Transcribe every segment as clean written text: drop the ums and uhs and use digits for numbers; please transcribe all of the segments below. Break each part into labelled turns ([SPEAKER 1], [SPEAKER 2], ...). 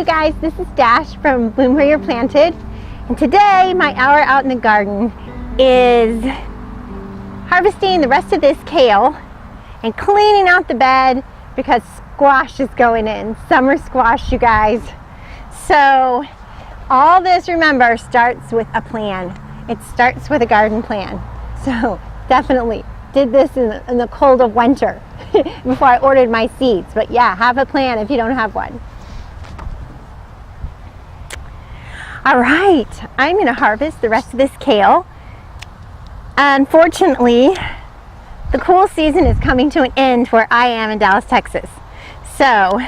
[SPEAKER 1] you guys, this is Dash from Bloom Where You're Planted, and today my hour out in the garden is harvesting the rest of this kale and cleaning out the bed because squash is going in. Summer squash, you guys. So all this, remember, starts with a plan. It starts with a garden plan. So definitely did this in the cold of winter before I ordered my seeds. But yeah, have a plan if you don't have one. All right, I'm going to harvest the rest of this kale. Unfortunately, the cool season is coming to an end where I am in Dallas, Texas. So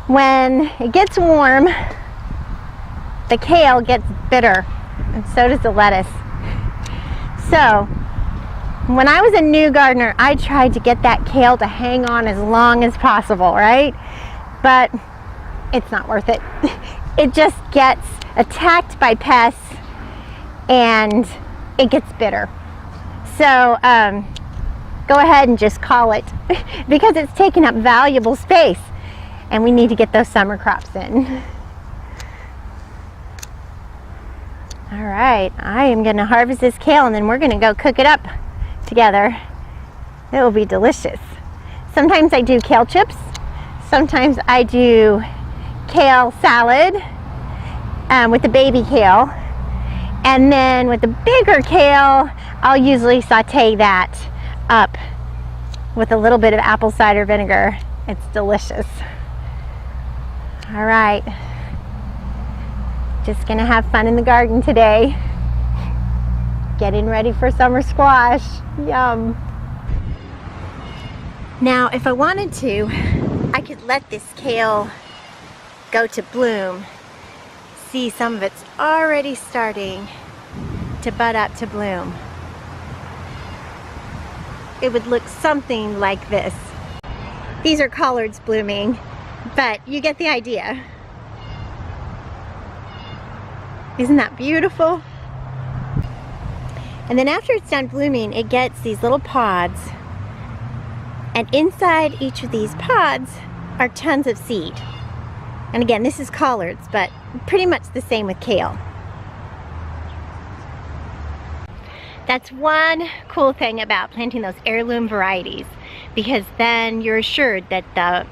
[SPEAKER 1] when it gets warm, the kale gets bitter, and so does the lettuce. So when I was a new gardener, I tried to get that kale to hang on as long as possible, right? But it's not worth it. It just gets attacked by pests and it gets bitter. So go ahead and just call it because it's taking up valuable space and we need to get those summer crops in. All right, I am going to harvest this kale and then we're going to go cook it up together. It will be delicious. Sometimes I do kale chips. Sometimes I do kale salad with the baby kale. And then with the bigger kale, I'll usually saute that up with a little bit of apple cider vinegar. It's delicious. All right. Just gonna have fun in the garden today. Getting ready for summer squash. Yum. Now, if I wanted to, I could let this kale go to bloom. See, some of it's already starting to bud up to bloom. It would look something like this. These are collards blooming, but you get the idea. Isn't that beautiful? And then after it's done blooming, it gets these little pods, and inside each of these pods are tons of seed. And again, this is collards, but pretty much the same with kale. That's one cool thing about planting those heirloom varieties, because then you're assured that the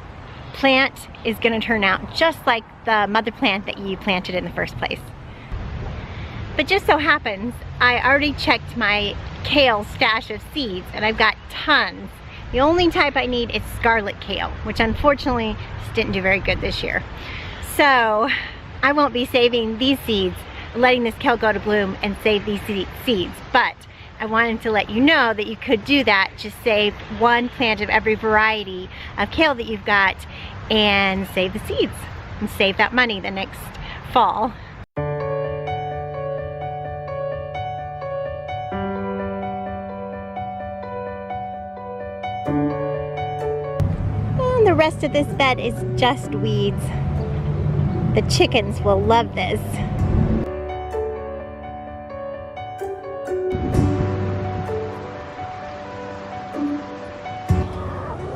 [SPEAKER 1] plant is going to turn out just like the mother plant that you planted in the first place. But just so happens, I already checked my kale stash of seeds and I've got tons. The only type I need is scarlet kale, which unfortunately just didn't do very good this year. So I won't be saving these seeds, letting this kale go to bloom and save these seeds. But I wanted to let you know that you could do that. Just save one plant of every variety of kale that you've got and save the seeds and save that money the next fall. And the rest of this bed is just weeds. The chickens will love this.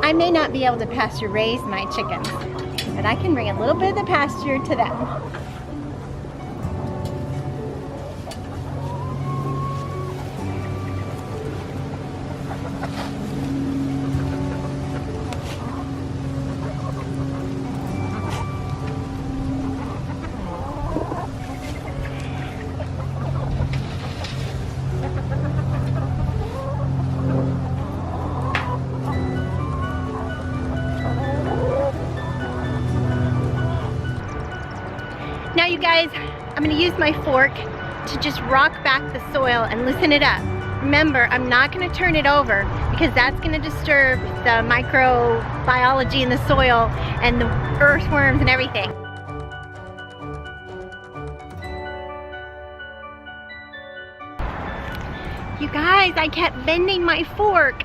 [SPEAKER 1] I may not be able to pasture raise my chickens, but I can bring a little bit of the pasture to them. Now you guys, I'm going to use my fork to just rock back the soil and loosen it up. Remember, I'm not going to turn it over because that's going to disturb the microbiology in the soil and the earthworms and everything. You guys, I kept bending my fork.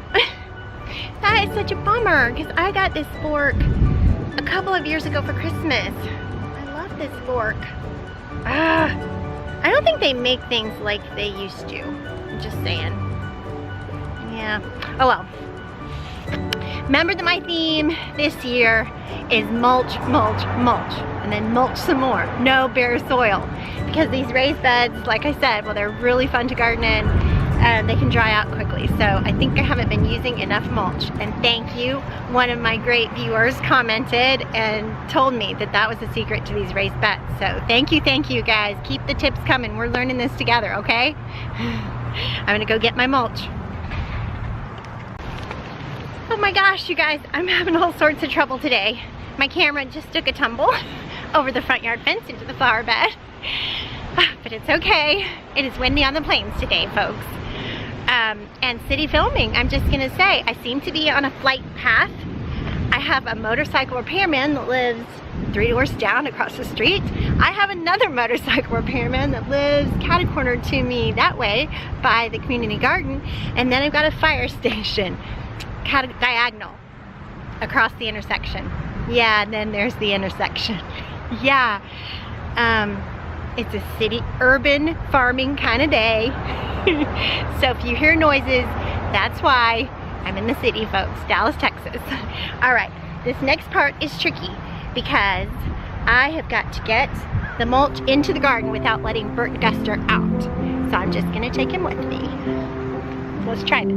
[SPEAKER 1] That is such a bummer because I got this fork a couple of years ago for Christmas. This fork. I don't think they make things like they used to. I'm just saying. Yeah. Oh well. Remember that my theme this year is mulch, mulch, mulch. and then mulch some more. No bare soil. Because these raised beds, like I said, well, they're really fun to garden in, and they can dry out quickly. So I think I haven't been using enough mulch. And thank you. One of my great viewers commented and told me that that was the secret to these raised beds. So thank you guys. Keep the tips coming. We're learning this together, okay? I'm gonna go get my mulch. Oh my gosh, you guys, I'm having all sorts of trouble today. My camera just took a tumble over the front yard fence into the flower bed. But it's okay. It is windy on the plains today, folks. And city filming, I'm just gonna say, I seem to be on a flight path. I have a motorcycle repairman that lives 3 doors down across the street. I have another motorcycle repairman that lives catty-cornered to me that way by the community garden. And then I've got a fire station diagonal across the intersection. Yeah, and then there's the intersection. Yeah. It's a city, urban farming kind of day. So if you hear noises, that's why. I'm in the city, folks, Dallas, Texas. All right, this next part is tricky because I have got to get the mulch into the garden without letting Bert Guster out. So I'm just gonna take him with me. Let's try this.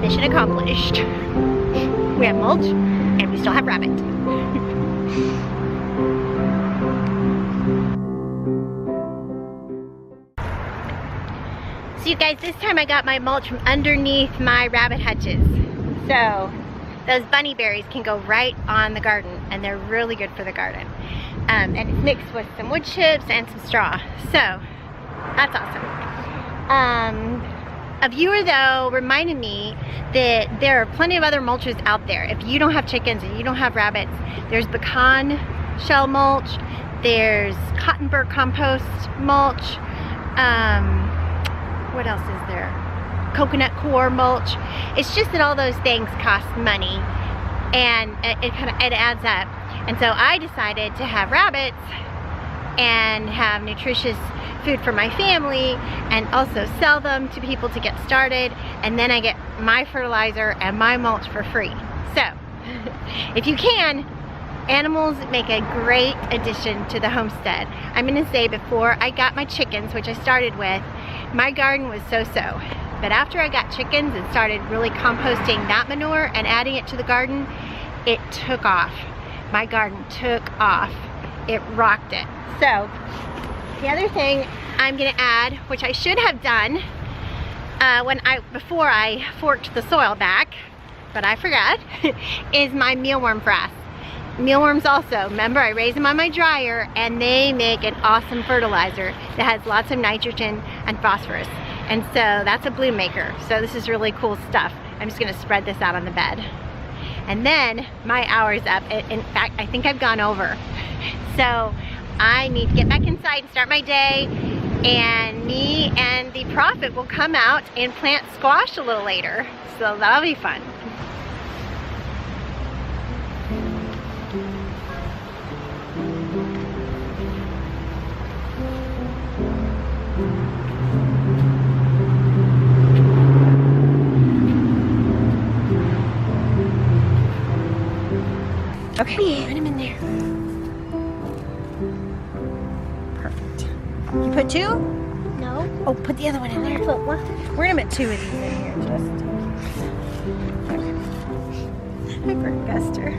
[SPEAKER 1] Mission accomplished. We have mulch and we still have rabbit. So you guys, this time I got my mulch from underneath my rabbit hutches. So those bunny berries can go right on the garden and they're really good for the garden. And it's mixed with some wood chips and some straw. So that's awesome. A viewer though reminded me that there are plenty of other mulches out there. If you don't have chickens and you don't have rabbits, there's pecan shell mulch, there's cotton burr compost mulch, what else is there? Coconut coir mulch. It's just that all those things cost money and it adds up. And so I decided to have rabbits and have nutritious food for my family and also sell them to people to get started, and then I get my fertilizer and my mulch for free. So if you can, animals make a great addition to the homestead. I'm gonna say before I got my chickens, which I started with, my garden was so-so. But after I got chickens and started really composting that manure and adding it to the garden, it took off. My garden took off. It rocked it. So the other thing I'm gonna add, which I should have done before I forked the soil back, but I forgot, is my mealworm frass. Mealworms also, remember I raise them on my dryer and they make an awesome fertilizer that has lots of nitrogen and phosphorus. And so that's a bloom maker. So this is really cool stuff. I'm just gonna spread this out on the bed. And then my hour's up. In fact, I think I've gone over. So I need to get back inside and start my day, and me and the prophet will come out and plant squash a little later. So that'll be fun. Okay, put him in there. Perfect. You put 2?
[SPEAKER 2] No.
[SPEAKER 1] Oh, put the other one in there.
[SPEAKER 2] Put one.
[SPEAKER 1] We're gonna put 2 of these in here, just. Hi, Bert Guster.